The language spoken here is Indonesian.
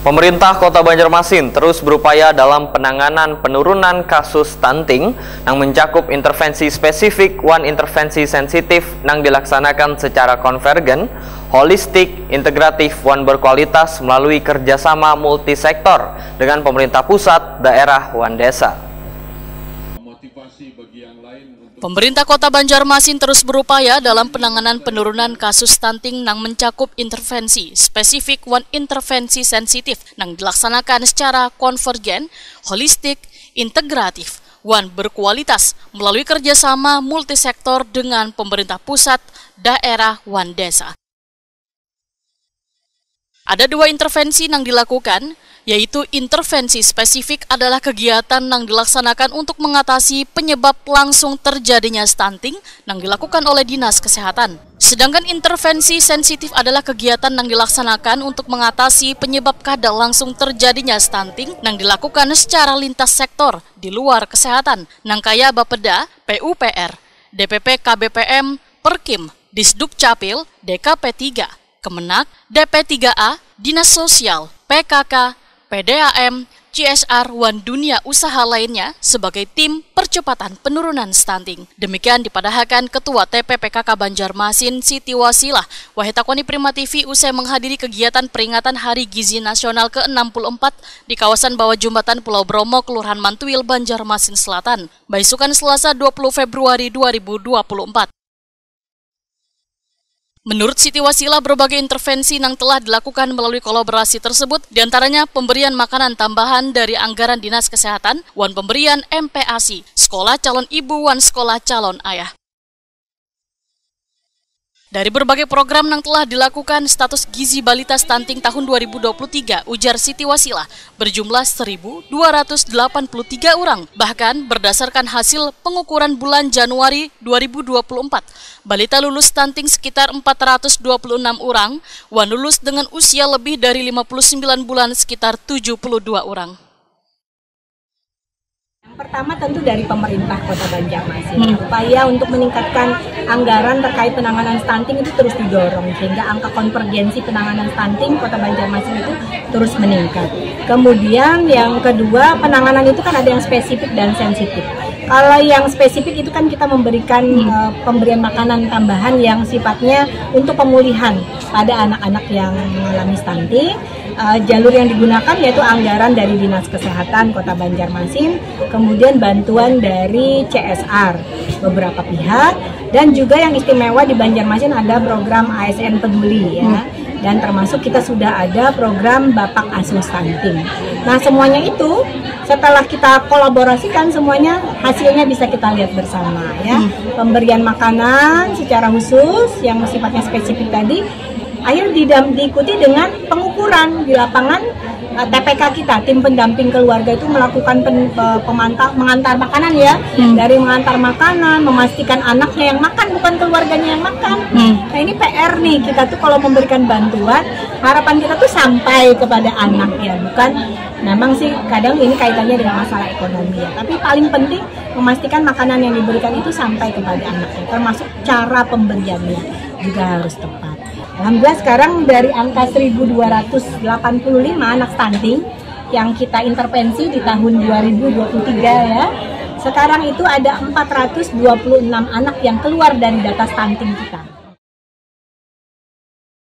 Pemerintah Kota Banjarmasin terus berupaya dalam penanganan penurunan kasus stunting yang mencakup intervensi spesifik dan intervensi sensitif yang dilaksanakan secara konvergen, holistik, integratif, dan berkualitas melalui kerjasama multisektor dengan pemerintah pusat, daerah, dan desa. Pemerintah Kota Banjarmasin terus berupaya dalam penanganan penurunan kasus stunting yang mencakup intervensi spesifik dan intervensi sensitif yang dilaksanakan secara konvergen, holistik, integratif, dan berkualitas melalui kerjasama multisektor dengan pemerintah pusat, daerah, dan desa. Ada dua intervensi yang dilakukan, yaitu intervensi spesifik adalah kegiatan yang dilaksanakan untuk mengatasi penyebab langsung terjadinya stunting yang dilakukan oleh Dinas Kesehatan. Sedangkan intervensi sensitif adalah kegiatan yang dilaksanakan untuk mengatasi penyebab kadal langsung terjadinya stunting yang dilakukan secara lintas sektor di luar kesehatan, yang kaya Bapeda, PUPR, DPP KBPM, Perkim, Disduk Capil, DKP 3, Kemenak, DP3A, Dinas Sosial, PKK, PDAM, CSR, dan dunia usaha lainnya sebagai tim percepatan penurunan stunting. Demikian dipadahkan Ketua TPPKK Banjarmasin Siti Wasilah Wahitakoni Prima TV usai menghadiri kegiatan peringatan Hari Gizi Nasional ke-64 di kawasan bawah jembatan Pulau Bromo, Kelurahan Mantuil, Banjarmasin Selatan, Baisukan Selasa 20 Februari 2024. Menurut Siti Wasilah, berbagai intervensi yang telah dilakukan melalui kolaborasi tersebut, diantaranya pemberian makanan tambahan dari anggaran Dinas Kesehatan, dan pemberian MPASI, Sekolah Calon Ibu dan Sekolah Calon Ayah. Dari berbagai program yang telah dilakukan, status gizi balita stunting tahun 2023, ujar Siti Wasilah, berjumlah 1.283 orang. Bahkan berdasarkan hasil pengukuran bulan Januari 2024, balita lulus stunting sekitar 426 orang, dan lulus dengan usia lebih dari 59 bulan sekitar 72 orang. Pertama tentu dari pemerintah Kota Banjarmasin, upaya untuk meningkatkan anggaran terkait penanganan stunting itu terus didorong sehingga angka konvergensi penanganan stunting Kota Banjarmasin itu terus meningkat. Kemudian yang kedua, penanganan itu kan ada yang spesifik dan sensitif. Kalau yang spesifik itu kan kita memberikan pemberian makanan tambahan yang sifatnya untuk pemulihan pada anak-anak yang mengalami stunting. Jalur yang digunakan yaitu anggaran dari Dinas Kesehatan Kota Banjarmasin, kemudian bantuan dari CSR beberapa pihak, dan juga yang istimewa di Banjarmasin ada program ASN Peduli ya, dan termasuk kita sudah ada program Bapak Asuh Stunting. Nah semuanya itu setelah kita kolaborasikan semuanya hasilnya bisa kita lihat bersama ya. Pemberian makanan secara khusus yang sifatnya spesifik tadi akhirnya diikuti dengan pengukuran di lapangan. TPK kita, tim pendamping keluarga itu melakukan mengantar makanan ya, dari mengantar makanan, memastikan anaknya yang makan bukan keluarganya yang makan. Nah ini PR nih, kita tuh kalau memberikan bantuan, harapan kita tuh sampai kepada anak ya, bukan memang sih kadang ini kaitannya dengan masalah ekonomi ya, tapi paling penting memastikan makanan yang diberikan itu sampai kepada anaknya, termasuk cara pemberiannya juga harus tepat. Alhamdulillah sekarang dari angka 1.285 anak stunting yang kita intervensi di tahun 2023 ya, sekarang itu ada 426 anak yang keluar dari data stunting kita.